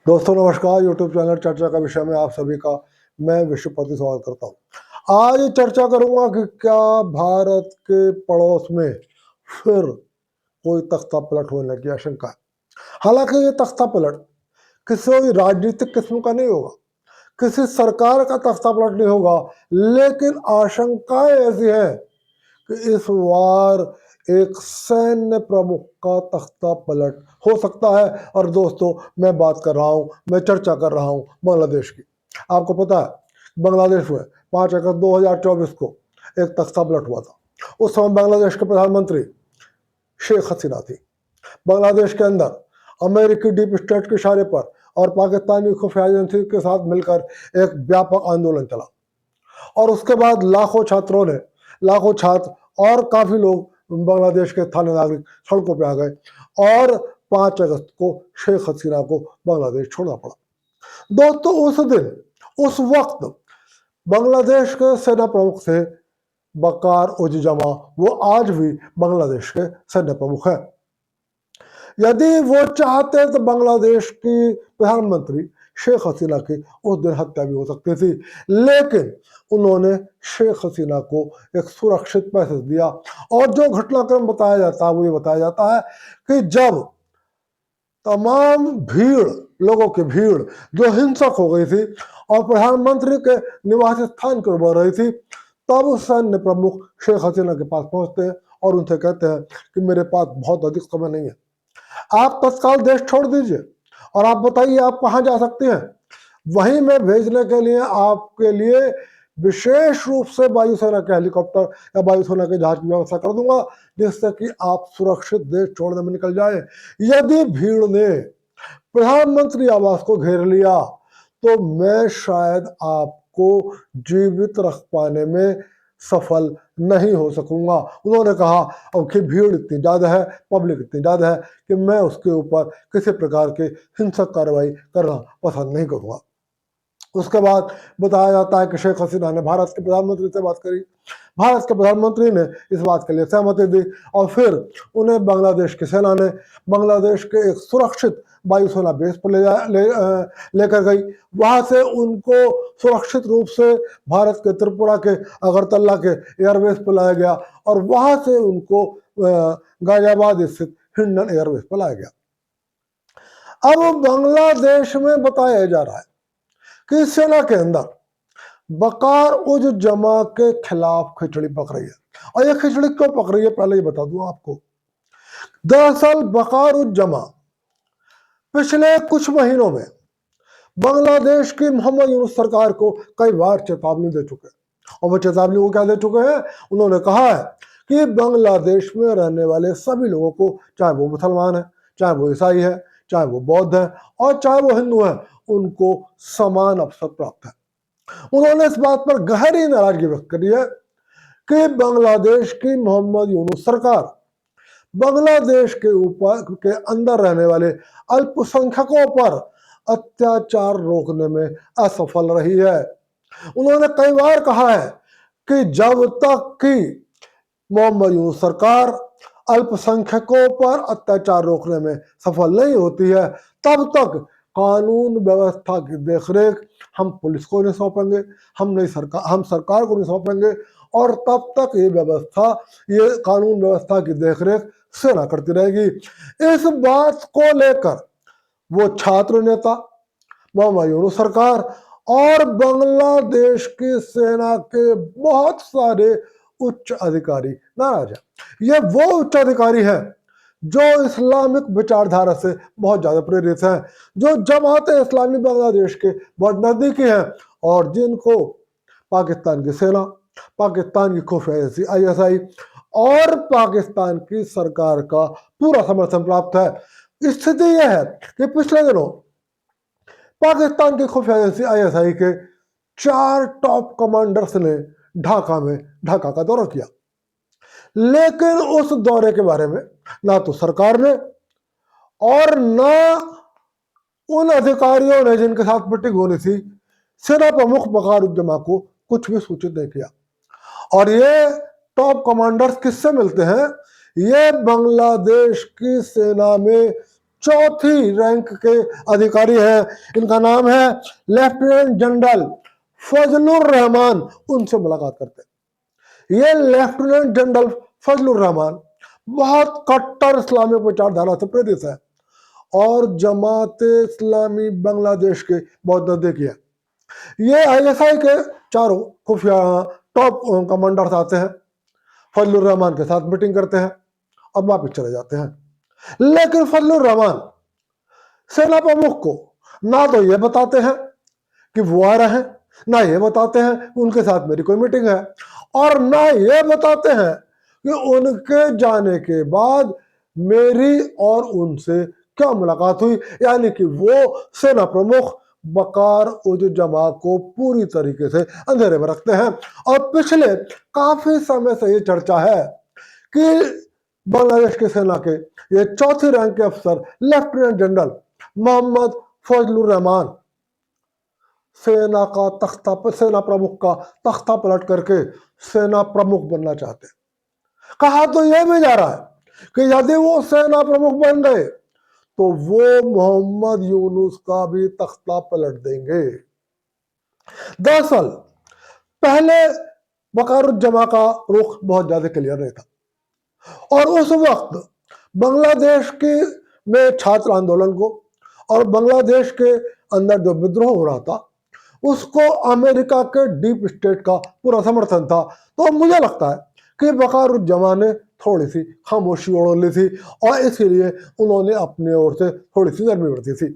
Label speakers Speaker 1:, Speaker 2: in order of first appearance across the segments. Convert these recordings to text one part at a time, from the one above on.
Speaker 1: दोस्तों नमस्कार। YouTube channel चर्चा का विषय में आप सभी का मैं विश्वपति स्वागत करता हूं। आज चर्चा करूंगा कि क्या भारत के पड़ोस में फिर कोई तख्ता पलट होने की आशंका है। हालांकि ये तख्ता पलट किसी राजनीतिक किस्म का नहीं होगा, किसी सरकार का तख्ता पलट नहीं होगा, लेकिन आशंकाएं ऐसी हैं कि इस बार एक सैन्य प्रमुख का तख्ता पलट हो सकता है। और दोस्तों मैं बात कर रहा हूं, मैं चर्चा कर रहा हूं बांग्लादेश की। आपको पता है बांग्लादेश में 5 अगस्त 2024 को एक तख्ता पलट हुआ था। उस समय बांग्लादेश के प्रधानमंत्री शेख हसीना थी। बांग्लादेश के अंदर अमेरिकी डीप स्टेट के इशारे पर और पाकिस्तानी खुफिया एजेंसी के साथ मिलकर एक व्यापक आंदोलन चला और उसके बाद लाखों छात्र और काफी लोग बांग्लादेश के स्थानीय नागरिक सड़कों पे आ गए और 5 अगस्त को शेख हसीना को बांग्लादेश छोड़ना पड़ा। दोस्तों उस वक्त बांग्लादेश के सेना प्रमुख थे बकार उज-जमा। वो आज भी बांग्लादेश के सैन्य प्रमुख हैं। यदि वो चाहते तो बांग्लादेश की प्रधानमंत्री शेख हसीना की उस दिन हत्या भी हो सकती थी, लेकिन उन्होंने शेख हसीना को एक सुरक्षित पैसेज दिया। और जो घटनाक्रम बताया जाता है वो ये बताया जाता है कि जब तमाम लोगों की भीड़ जो हिंसक हो गई थी और प्रधानमंत्री के निवास स्थान की ओर बढ़ रही थी, तब सैन्य प्रमुख शेख हसीना के पास पहुंचते हैं और उनसे कहते हैं कि मेरे पास बहुत अधिक समय नहीं है, आप तत्काल देश छोड़ दीजिए और आप बताइए आप कहाँ जा सकते हैं। वहीं मैं भेजने के लिए आपके लिए विशेष रूप से वायुसेना के हेलीकॉप्टर या वायुसेना के जहाज की व्यवस्था कर दूंगा, जिससे कि आप सुरक्षित देश छोड़ने में निकल जाए। यदि भीड़ ने प्रधानमंत्री आवास को घेर लिया तो मैं शायद आपको जीवित रख पाने में सफल नहीं हो सकूंगा। उन्होंने कहा अब कि भीड़ इतनी ज्यादा है, पब्लिक इतनी ज्यादा है कि मैं उसके ऊपर किसी प्रकार की हिंसक कार्रवाई करना पसंद नहीं करूंगा। उसके बाद बताया जाता है कि शेख हसीना ने भारत के प्रधानमंत्री से बात करी। भारत के प्रधानमंत्री ने इस बात के लिए सहमति दी और फिर उन्हें बांग्लादेश की सेना ने बांग्लादेश के एक सुरक्षित वायुसेना बेस पर लेकर गई। वहां से उनको सुरक्षित रूप से भारत के त्रिपुरा के अगरतला के एयरबेस पर लाया गया और वहां से उनको गाजियाबाद स्थित हिंडन एयरबेस पर लाया गया। अब बांग्लादेश में बताया जा रहा है कि सेना के अंदर बकार उज जमा के खिलाफ खिचड़ी पक रही है। और ये खिचड़ी क्यों पक रही है पहले ये बता दूं आपको। दरअसल बकार उज जमा पिछले कुछ महीनों में बांग्लादेश की मोहम्मद यूनुस सरकार को कई बार चेतावनी दे चुके हैं। और वो चेतावनी को क्या दे चुके हैं? उन्होंने कहा है कि बांग्लादेश में रहने वाले सभी लोगों को, चाहे वो मुसलमान है, चाहे वो ईसाई है, चाहे वो बौद्ध है और चाहे वो हिंदू है, उनको समान अवसर प्राप्त है। उन्होंने इस बात पर गहरी नाराजगी व्यक्त करी है कि बांग्लादेश की मोहम्मद यूनुस सरकार बांग्लादेश के अंदर रहने वाले अल्पसंख्यकों पर अत्याचार रोकने में असफल रही है। उन्होंने कई बार कहा है कि जब तक कि मोहम्मद यूनुस सरकार अल्पसंख्यकों पर अत्याचार रोकने में सफल नहीं होती है, तब तक कानून व्यवस्था की देखरेख हम पुलिस को नहीं सौंपेंगे, हम सरकार को नहीं सौंपेंगे और तब तक ये कानून व्यवस्था की देखरेख सेना करती रहेगी। इस बात को लेकर वो छात्र नेता, मोहम्मद यूनुस सरकार और बांग्लादेश की सेना के बहुत सारे उच्च अधिकारी नाराज है। ये वो उच्च अधिकारी हैं जो इस्लामिक विचारधारा से बहुत ज्यादा प्रेरित हैं, जो जमात इस्लामी बांग्लादेश के बहुत नजदीकी हैं और जिनको पाकिस्तान की सेना, पाकिस्तान की खुफिया एजेंसी ISI और पाकिस्तान की सरकार का पूरा समर्थन प्राप्त है। स्थिति यह है कि पिछले दिनों पाकिस्तान की खुफिया एजेंसी ISI के 4 टॉप कमांडर्स ने ढाका का दौरा किया, लेकिन उस दौरे के बारे में ना तो सरकार ने और ना उन अधिकारियों ने जिनके साथ मीटिंग होनी थी, सेना प्रमुख बकार उज-जमा को कुछ भी सूचित नहीं किया। और ये टॉप कमांडर्स किससे मिलते हैं? ये बांग्लादेश की सेना में चौथी रैंक के अधिकारी हैं। इनका नाम है लेफ्टिनेंट जनरल फजलुर रहमान। उनसे मुलाकात करते हैं। ये लेफ्टिनेंट जनरल फजलुर रहमान बहुत कट्टर इस्लामिक विचारधारा से प्रेरित है और जमात इस्लामी बांग्लादेश के बहुत नजदीकी है। ये आईएसआई के चारों खुफिया टॉप कमांडर्स आते हैं, फजलुर रहमान के साथ मीटिंग करते हैं और वापस चले जाते हैं। लेकिन फजलुर रहमान सेना प्रमुख को ना तो ये बताते हैं कि वो आ रहे हैं, ना ये बताते हैं कि उनके साथ मेरी कोई मीटिंग है, और ना ये बताते हैं कि उनके जाने के बाद मेरी और उनसे क्या मुलाकात हुई। यानी कि वो सेना प्रमुख बकार उज जमा को पूरी तरीके से अंधेरे में रखते हैं। और पिछले काफी समय से ये चर्चा है कि बांग्लादेश की सेना के ये चौथी रैंक के अफसर लेफ्टिनेंट जनरल मोहम्मद फजलुर रहमान सेना प्रमुख का तख्ता पलट करके सेना प्रमुख बनना चाहते हैं। कहा तो यह भी जा रहा है कि यदि वो सेना प्रमुख बन गए तो वो मोहम्मद यूनुस का भी तख्ता पलट देंगे। दरअसल पहले वकारुज्जमा का रुख बहुत ज्यादा क्लियर नहीं था, और उस वक्त बांग्लादेश के में छात्र आंदोलन को और बांग्लादेश के अंदर जो विद्रोह हो रहा था उसको अमेरिका के डीप स्टेट का पूरा समर्थन था। तो मुझे लगता है कि वकारुज्जमा ने थोड़ी सी खामोशी ओढ़ ली थी और इसीलिए उन्होंने अपनी ओर से थोड़ी सी नरमी बरती थी।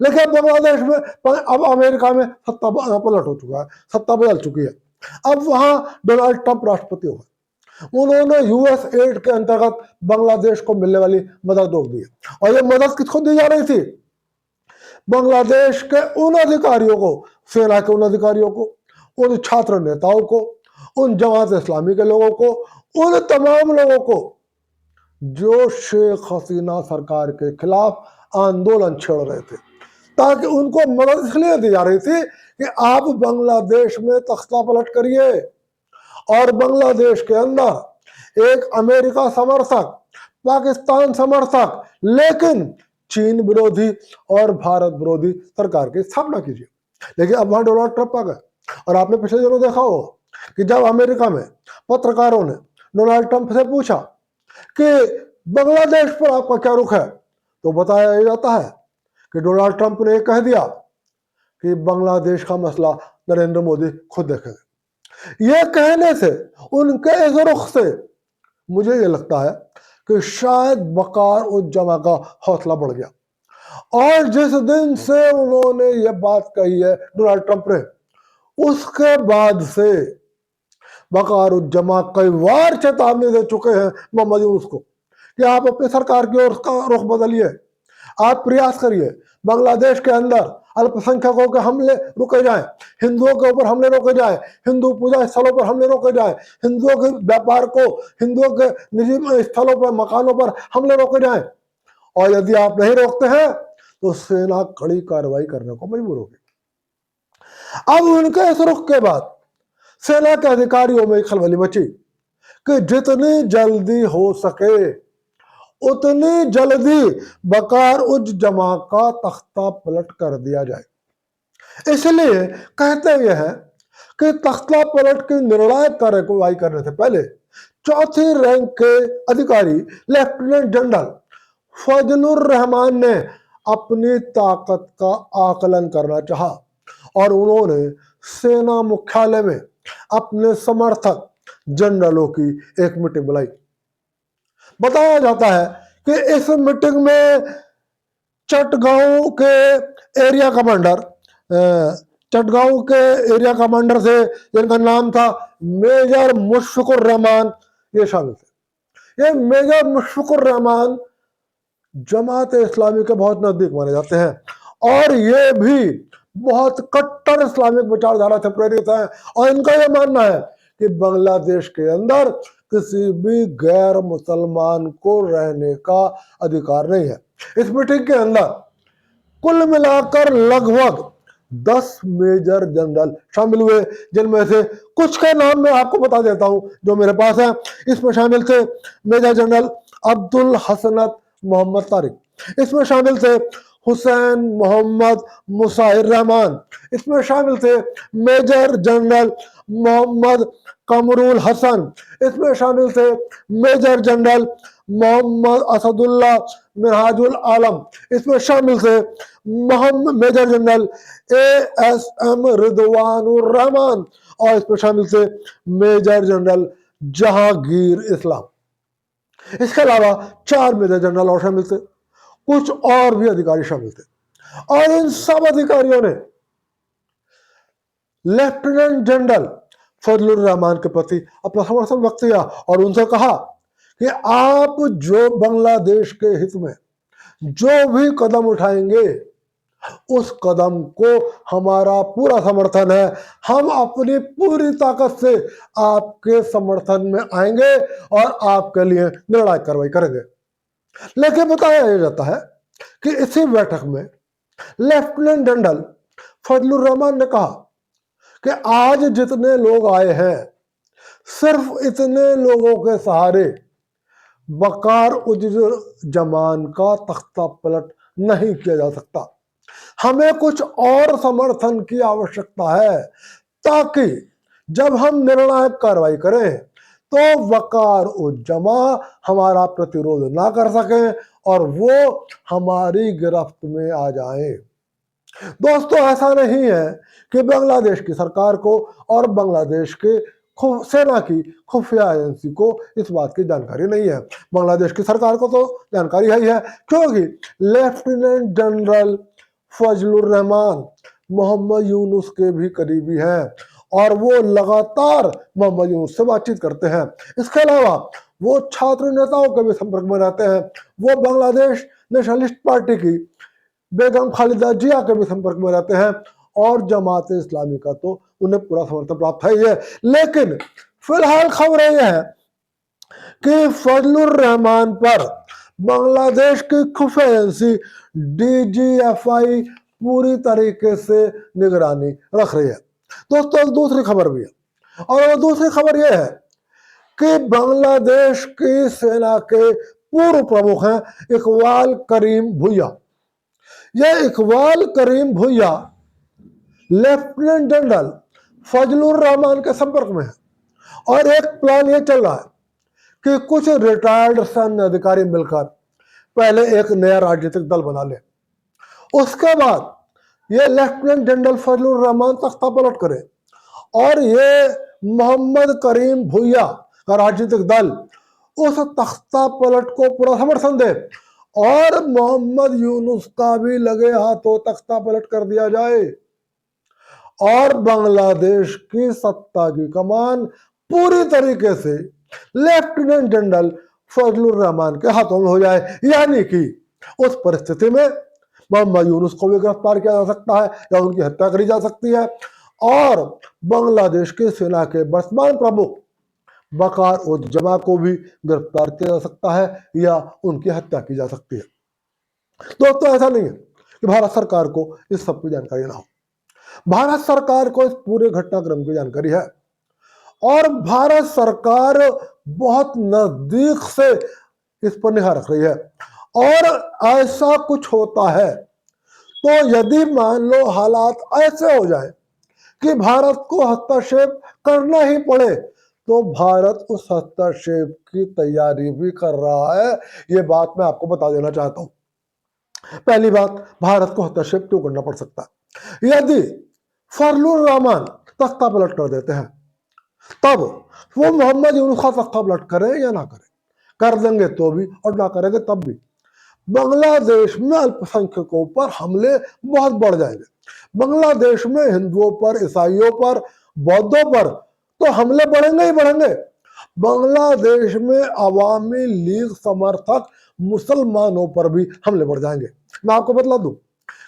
Speaker 1: लेकिन बांग्लादेश में अब अमेरिका में सत्ता पलट हो चुका है, सत्ता बदल चुकी है। अब वहां डोनाल्ड ट्रंप राष्ट्रपति हो गए। उन्होंने यूएस एड के अंतर्गत बांग्लादेश को मिलने वाली मदद रोक दी है। और ये मदद किसको दी जा रही थी? बांग्लादेश के उन अधिकारियों को, सेना के उन अधिकारियों को, उन छात्र नेताओं को, उन जमात इस्लामी के लोगों को, उन तमाम लोगों को जो शेख हसीना सरकार के खिलाफ आंदोलन छेड़ रहे थे, ताकि उनको मदद इसलिए दी जा रही थी कि आप बांग्लादेश में तख्ता पलट करिए। और बांग्लादेश के अंदर एक अमेरिका समर्थक, पाकिस्तान समर्थक, लेकिन चीन विरोधी और भारत विरोधी सरकार की स्थापना कीजिए। लेकिन अब वहां डोनाल्ड ट्रंप आ गए, और आपने पिछले दिनों देखा होगा कि जब अमेरिका में पत्रकारों ने डोनाल्ड ट्रंप से पूछा कि बांग्लादेश पर आपका क्या रुख है, तो बताया जाता है कि डोनाल्ड ट्रंप ने कह दिया कि बांग्लादेश का मसला नरेंद्र मोदी खुद देखेंगे। यह कहने से, उनके इस रुख से मुझे ये लगता है कि शायद वकार उज जमा का हौसला बढ़ गया। और जिस दिन से उन्होंने ये बात कही है डोनाल्ड ट्रंप ने, उसके बाद से वकार उज जमा कई बार चेतावनी दे चुके हैं मोहम्मद यूनुस को कि आप अपनी सरकार की ओर का रुख बदलिए, आप प्रयास करिए, बांग्लादेश के अंदर अल्पसंख्यकों के हमले रोके जाएं, हिंदुओं के ऊपर हमले रोके जाएं, हिंदू पूजा स्थलों पर हमले रोके जाएं, हिंदुओं के व्यापार को, हिंदुओं के निजी स्थलों पर, मकानों पर हमले रोके जाएं। और यदि आप नहीं रोकते हैं तो सेना कड़ी कार्रवाई करने को मजबूर होगी। अब उनके इस रुख के बाद सेना के अधिकारियों में खलबली मची कि जितनी जल्दी हो सके उतनी जल्दी वकार उज जमा का तख्ता पलट कर दिया जाए। इसलिए कहते यह है कि तख्ता पलट की निर्णायक कार्रवाई करने से पहले चौथी रैंक के अधिकारी लेफ्टिनेंट जनरल फजलुर रहमान ने अपनी ताकत का आकलन करना चाहा और उन्होंने सेना मुख्यालय में अपने समर्थक जनरलों की एक मीटिंग बुलाई। बताया जाता है कि इस मीटिंग में चटगांव के एरिया कमांडर थे, जिनका नाम था मेजर मुशफिकुर रहमान, ये शामिल थे। ये मेजर मुशफिकुर रहमान जमात इस्लामी के बहुत नजदीक माने जाते हैं और ये भी बहुत कट्टर इस्लामिक विचारधारा से प्रेरित है। और इनका यह मानना है कि बांग्लादेश के अंदर किसी भी गैर मुसलमान को रहने का अधिकार नहीं है। इस मीटिंग के अंदर कुल मिलाकर लगभग 10 मेजर जनरल शामिल हुए, जिनमें से कुछ का नाम मैं आपको बता देता हूं जो मेरे पास है। इसमें शामिल थे मेजर जनरल अब्दुल हसनत मोहम्मद तारिक, इसमें शामिल थे हुसैन मोहम्मद मुसाहिर रहमान, इसमें शामिल थे मेजर जनरल मोहम्मद कमरुल हसन, इसमें शामिल थे मेजर जनरल मोहम्मद असदुल्ला मिनहाजुल आलम, इसमें शामिल थे Mohammad major general ASM Ridwanur Rahman, और इसमें शामिल थे मेजर जनरल जहांगीर इस्लाम। इसके अलावा 4 मेजर जनरल और शामिल थे, कुछ और भी अधिकारी शामिल थे, और इन सब अधिकारियों ने लेफ्टिनेंट जनरल फजलुर रहमान के प्रति अपना समर्थन व्यक्त किया और उनसे कहा कि आप जो बांग्लादेश के हित में जो भी कदम उठाएंगे उस कदम को हमारा पूरा समर्थन है, हम अपनी पूरी ताकत से आपके समर्थन में आएंगे और आपके लिए निर्णायक कार्रवाई करेंगे। लेकिन बताया जाता है कि इसी बैठक में लेफ्टिनेंट जनरल फजलुर रहमान ने कहा कि आज जितने लोग आए हैं सिर्फ इतने लोगों के सहारे वकार जमान का तख्ता पलट नहीं किया जा सकता, हमें कुछ और समर्थन की आवश्यकता है ताकि जब हम निर्णायक कार्रवाई करें तो वकार उज्जमा हमारा प्रतिरोध ना कर सके और वो हमारी गिरफ्त में आ जाए। दोस्तों, ऐसा नहीं है कि बांग्लादेश की सरकार को और बांग्लादेश के सेना की खुफिया एजेंसी को इस बात की जानकारी नहीं है। बांग्लादेश की सरकार को तो जानकारी है क्योंकि लेफ्टिनेंट जनरल फजलुर रहमान मोहम्मद यूनुस के भी करीबी हैं और वो लगातार मोहम्मद यूनुस से बातचीत करते हैं। इसके अलावा वो छात्र नेताओं के भी संपर्क में रहते हैं, वो बांग्लादेश नेशनलिस्ट पार्टी की बेगम खालिदा जिया के भी संपर्क में रहते हैं और जमात इस्लामी का तो उन्हें पूरा समर्थन प्राप्त है। लेकिन फिलहाल खबर यह है कि फजलुर रहमान पर बांग्लादेश की खुफिया एजेंसी DGFI पूरी तरीके से निगरानी रख रही है। दोस्तों, दूसरी खबर भी है और वो दूसरी खबर यह है कि बांग्लादेश की सेना के पूर्व प्रमुख हैं इकबाल करीम भुइया। यह इकबाल करीम भुइया लेफ्टिनेंट जनरल फजलुर रहमान के संपर्क में है और एक प्लान ये चल रहा है कि कुछ रिटायर्ड सैन्य अधिकारी मिलकर पहले एक नया राजनीतिक दल बना ले, उसके बाद ये लेफ्टिनेंट जनरल फजलुर रहमान तख्ता पलट करे और ये मोहम्मद करीम भुइया का राजनीतिक दल उस तख्ता पलट को पूरा समर्थन दे और मोहम्मद यूनुस का भी लगे हाथों तख्ता पलट कर दिया जाए और बांग्लादेश की सत्ता की कमान पूरी तरीके से लेफ्टिनेंट जनरल फजलुर रहमान के हाथों में हो जाए। यानी कि उस परिस्थिति में मोहम्मद यूनुस को भी गिरफ्तार किया जा सकता है या उनकी हत्या करी जा सकती है और बांग्लादेश की सेना के वर्तमान प्रमुख वकार उज्जमा को भी गिरफ्तार किया जा सकता है या उनकी हत्या की जा सकती है। दोस्तों, ऐसा नहीं है कि भारत सरकार को इस सब की जानकारी ना हो। भारत सरकार को इस पूरे घटनाक्रम की जानकारी है और भारत सरकार बहुत नजदीक से इस पर निगाह रख रही है और ऐसा कुछ होता है तो यदि मान लो हालात ऐसे हो जाए कि भारत को हस्तक्षेप करना ही पड़े तो भारत उस हस्तक्षेप की तैयारी भी कर रहा है। ये बात मैं आपको बता देना चाहता हूं। पहली बात, भारत को हस्तक्षेप क्यों करना पड़ सकता है? यदि फजलुर रहमान तख्ता पलट कर देते हैं तब वो मोहम्मद यूनुस का तख्ता पलट करें या ना करें, कर देंगे तो भी और ना करेंगे तब भी बांग्लादेश में अल्पसंख्यकों पर हमले बहुत बढ़ जाएंगे। बांग्लादेश में हिंदुओं पर, ईसाइयों पर, बौद्धों पर तो हमले बढ़ेंगे ही बढ़ेंगे। बांग्लादेश में अवामी लीग समर्थक मुसलमानों पर भी हमले बढ़ जाएंगे। मैं आपको बतला दूं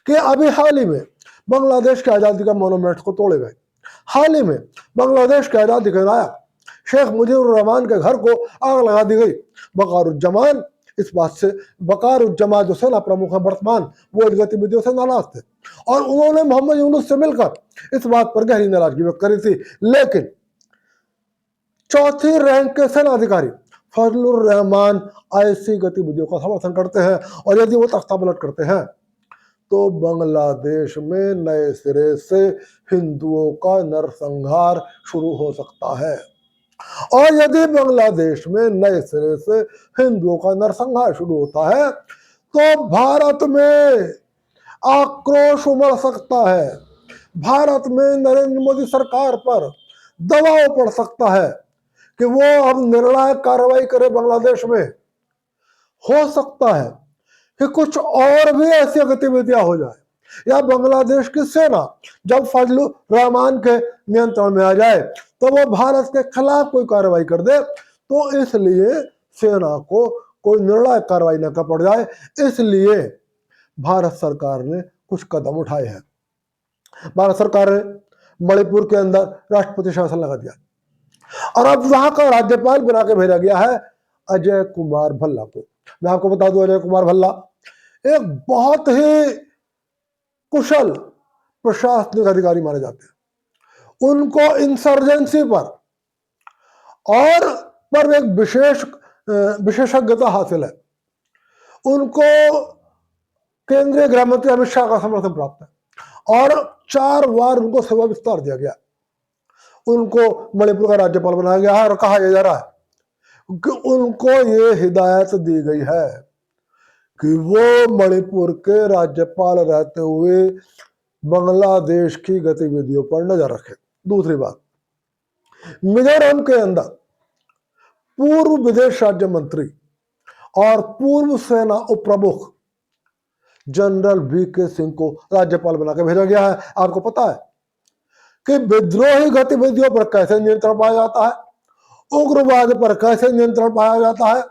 Speaker 1: कि अभी हाल ही में बांग्लादेश के आजादी का मोनूमेंट को तोड़े गए। हाल ही में बांग्लादेश के आजादी के नायक शेख मुजीबुर रहमान के घर को आग लगा दी गई। वकारुज्जमान इस बात से, वकारुज्जमा जो सेना प्रमुख है वर्तमान, वो इन गतिविधियों से नाराज थे और उन्होंने मोहम्मद यूनुस से मिलकर इस बात पर गहरी नाराजगी व्यक्त करी थी। लेकिन चौथी रैंक के सेना अधिकारी फजलुर रहमान ऐसी गतिविधियों का समर्थन करते हैं और यदि वो तख्ता पलट करते हैं तो बांग्लादेश में नए सिरे से हिंदुओं का नरसंहार शुरू हो सकता है। और यदि बांग्लादेश में नए सिरे से हिंदुओं का नरसंहार शुरू होता है तो भारत में आक्रोश उमड़ सकता है। भारत में नरेंद्र मोदी सरकार पर दबाव पड़ सकता है कि वो अब निर्णायक कार्रवाई करे बांग्लादेश में। हो सकता है कि कुछ और भी ऐसी गतिविधियां हो जाए या बांग्लादेश की सेना जब फजलुर रहमान के नियंत्रण में आ जाए तो वो भारत के खिलाफ कोई कार्रवाई कर दे, तो इसलिए सेना को कोई निर्णायक कार्रवाई न कर पड़ जाए, इसलिए भारत सरकार ने कुछ कदम उठाए हैं। भारत सरकार ने मणिपुर के अंदर राष्ट्रपति शासन लगा दिया और अब वहां का राज्यपाल बना के भेजा गया है अजय कुमार भल्ला को। मैं आपको बता दूं, अजय कुमार भल्ला एक बहुत ही कुशल प्रशासनिक अधिकारी माने जाते हैं। उनको इंसर्जेंसी पर एक विशेषज्ञता हासिल है। उनको केंद्रीय गृह मंत्री अमित शाह का समर्थन प्राप्त है और 4 बार उनको सेवा विस्तार दिया गया। उनको मणिपुर का राज्यपाल बनाया गया है और कहा जा रहा है कि उनको ये हिदायत दी गई है कि वो मणिपुर के राज्यपाल रहते हुए बांग्लादेश की गतिविधियों पर नजर रखें। दूसरी बात, मिजोरम के अंदर पूर्व विदेश राज्य मंत्री और पूर्व सेना उप प्रमुख जनरल वीके सिंह को राज्यपाल बना के भेजा गया है। आपको पता है कि विद्रोही गतिविधियों पर कैसे नियंत्रण पाया जाता है, उग्रवाद पर कैसे नियंत्रण पाया जाता है,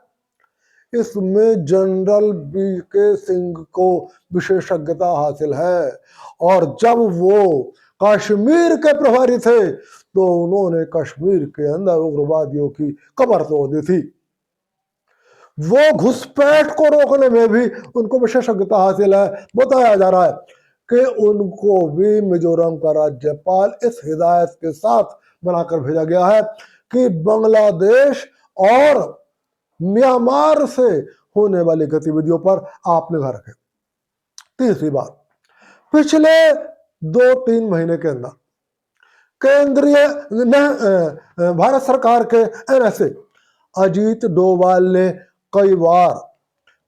Speaker 1: इसमें जनरल वीके सिंह को विशेषज्ञता हासिल है। और जब वो कश्मीर के प्रभारी थे तो उन्होंने कश्मीर के अंदर उग्रवादियों की कमर तोड़ दी थी। वो घुसपैठ को रोकने में भी उनको विशेषज्ञता हासिल है। बताया जा रहा है कि उनको भी मिजोरम का राज्यपाल इस हिदायत के साथ बनाकर भेजा गया है कि बांग्लादेश और म्यांमार से होने वाली गतिविधियों पर आप निगाह रखें। तीसरी बात, पिछले 2-3 महीने के अंदर केंद्रीय भारत सरकार के एनएसए अजीत डोभाल ने कई बार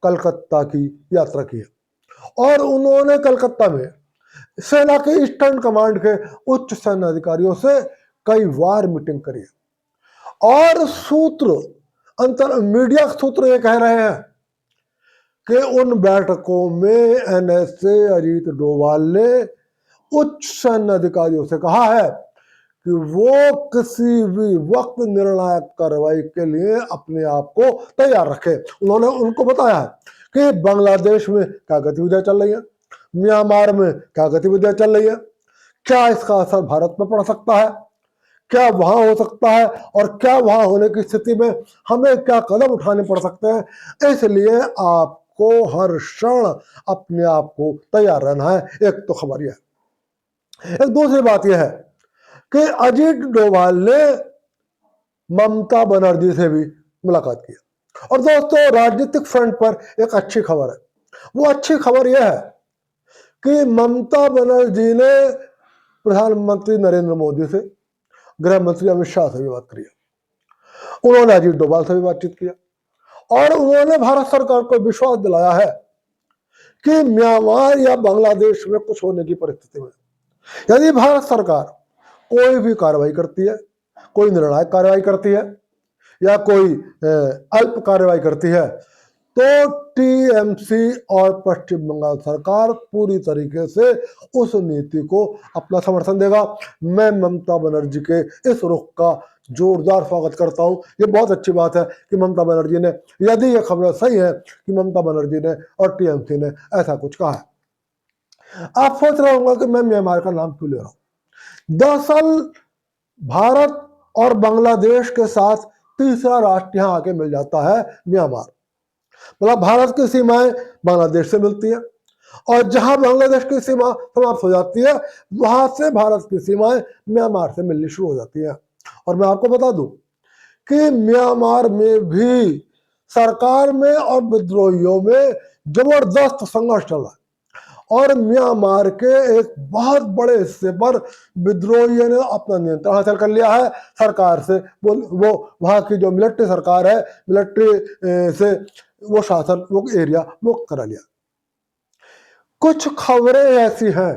Speaker 1: कलकत्ता की यात्रा की है और उन्होंने कलकत्ता में सेना के ईस्टर्न कमांड के उच्च सैन्य अधिकारियों से कई बार मीटिंग करी है। और मीडिया सूत्र ये कह रहे हैं कि उन बैठकों में एनएसए अजीत डोभाल ने उच्च सैन्य अधिकारियों से कहा है कि वो किसी भी वक्त निर्णायक कार्रवाई के लिए अपने आप को तैयार रखे। उन्होंने उनको बताया है कि बांग्लादेश में क्या गतिविधियां चल रही है, म्यांमार में क्या गतिविधियां चल रही है, क्या इसका असर भारत में पड़ सकता है, क्या वहां हो सकता है और क्या वहां होने की स्थिति में हमें क्या कदम उठाने पड़ सकते हैं। इसलिए आपको हर क्षण अपने आप को तैयार रहना है। एक तो खबर यह है। एक दूसरी बात यह है कि अजीत डोभाल ने ममता बनर्जी से भी मुलाकात की। और दोस्तों, राजनीतिक फ्रंट पर एक अच्छी खबर है। वो अच्छी खबर यह है कि ममता बनर्जी ने प्रधानमंत्री नरेंद्र मोदी से, गृह मंत्री अमित शाह से भी बात करी। उन्होंने अजीत डोभाल से भी बातचीत किया और उन्होंने भारत सरकार को विश्वास दिलाया है कि म्यांमार या बांग्लादेश में कुछ होने की परिस्थिति में यदि भारत सरकार कोई भी कार्रवाई करती है, कोई निर्णायक कार्रवाई करती है या कोई अल्प कार्रवाई करती है, तो टीएमसी और पश्चिम बंगाल सरकार पूरी तरीके से उस नीति को अपना समर्थन देगा। मैं ममता बनर्जी के इस रुख का जोरदार स्वागत करता हूं। ये बहुत अच्छी बात है कि ममता बनर्जी ने, यदि ये खबर सही है कि ममता बनर्जी ने और टीएमसी ने ऐसा कुछ कहा है। आप सोच रहे होंगे कि मैं म्यांमार का नाम क्यों ले रहा हूं। दरअसल भारत और बांग्लादेश के साथ तीसरा राष्ट्र यहां आके मिल जाता है, म्यांमार। मतलब भारत की सीमाएं बांग्लादेश से मिलती है और जहां बांग्लादेश की सीमा समाप्त हो जाती है वहां से भारत की सीमाएं म्यांमार से मिलनी शुरू हो जाती है। और मैं आपको बता दूं कि म्यांमार में भी सरकार में और विद्रोहियों में जबरदस्त संघर्ष चल रहा है और म्यांमार के एक बहुत बड़े हिस्से पर विद्रोहियों ने अपना नियंत्रण हासिल कर लिया है सरकार से। वो वहां की जो मिलिट्री सरकार है, मिलिट्री से वो शासन, वो एरिया मुक्त करा लिया। कुछ खबरें ऐसी हैं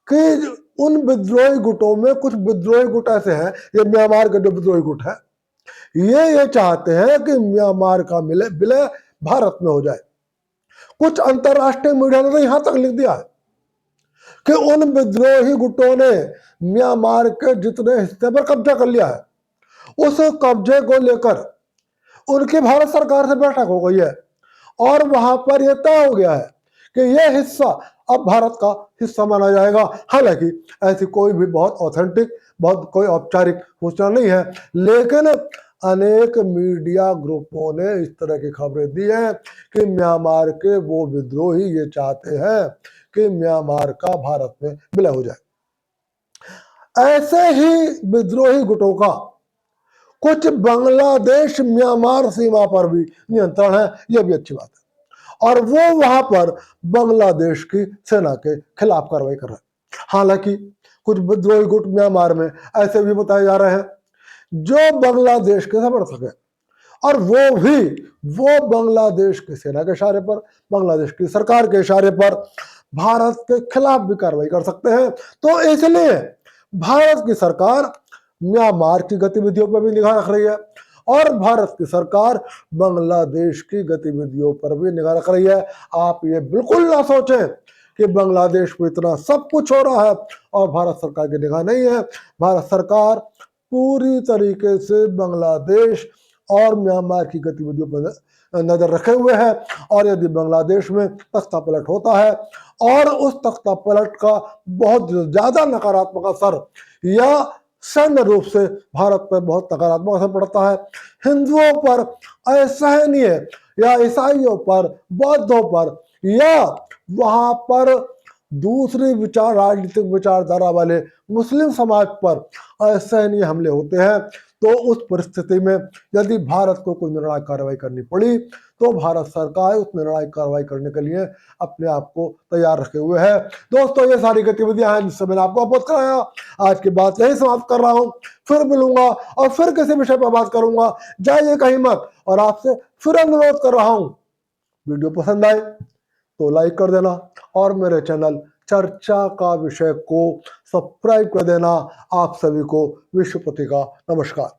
Speaker 1: कि उन विद्रोही गुटों में कुछ विद्रोही गुट ऐसे हैं, ये म्यांमार के जो विद्रोही गुट है, ये चाहते हैं कि म्यांमार का विलय भारत में हो जाए। कुछ अंतरराष्ट्रीय मीडिया ने तो यहां तक लिख दिया है कि उन विद्रोही गुटों ने म्यांमार के जितने हिस्से पर कब्जा कर लिया है, उस कब्जे को लेकर उनकी भारत सरकार से बैठक हो गई है और वहां पर यह तय हो गया है कि यह हिस्सा अब भारत का हिस्सा माना जाएगा। हालांकि ऐसी कोई भी बहुत ऑथेंटिक, बहुत कोई औपचारिक सूचना नहीं है, लेकिन अनेक मीडिया ग्रुपों ने इस तरह की खबरें दी हैं कि म्यांमार के वो विद्रोही ये चाहते हैं कि म्यांमार का भारत में विलय हो जाए। ऐसे ही विद्रोही गुटों का कुछ बांग्लादेश म्यांमार सीमा पर भी नियंत्रण है, यह भी अच्छी बात है, और वो वहां पर बांग्लादेश की सेना के खिलाफ कार्रवाई कर रहे हैं। हालांकि कुछ विद्रोही गुट म्यांमार में ऐसे भी बताए जा रहे हैं जो बांग्लादेश के समर्थक है और वो बांग्लादेश की सेना के इशारे पर, बांग्लादेश की सरकार के इशारे पर भारत के खिलाफ भी कार्रवाई कर सकते हैं। तो इसलिए भारत की सरकार म्यांमार की गतिविधियों पर भी निगाह रख रही है और भारत की सरकार बांग्लादेश की गतिविधियों पर भी निगाह रख रही है। आप ये बिल्कुल ना सोचें कि बांग्लादेश में इतना सब कुछ हो रहा है और भारत सरकार की निगाह नहीं है। भारत सरकार पूरी तरीके से बांग्लादेश और म्यांमार की गतिविधियों पर नजर रखे हुए है और यदि बांग्लादेश में तख्ता पलट होता है और उस तख्ता पलट का बहुत ज्यादा नकारात्मक असर या सैन्य रूप से भारत पर बहुत नकारात्मक असर पड़ता है, हिंदुओं पर, असहनीय या ईसाइयों पर, बौद्धों पर या वहां पर दूसरी राजनीतिक विचारधारा वाले मुस्लिम समाज पर असहनीय हमले होते हैं, तो उस परिस्थिति में यदि भारत को कोई निर्णायक कार्रवाई करनी पड़ी तो भारत सरकार उस निर्णायक कार्रवाई करने के लिए अपने आप को तैयार रखे हुए है। दोस्तों, ये सारी गतिविधियां हैं जिससे मैंने आपको अवगत कराया। आज की बात यही समाप्त कर रहा हूं, फिर मिलूंगा और फिर किसी विषय पर बात करूंगा। जाइए कहीं मत, और आपसे फिर अनुरोध कर रहा हूं, वीडियो पसंद आए तो लाइक कर देना और मेरे चैनल चर्चा का विषय को सब्सक्राइब कर देना। आप सभी को विश्वपति का नमस्कार।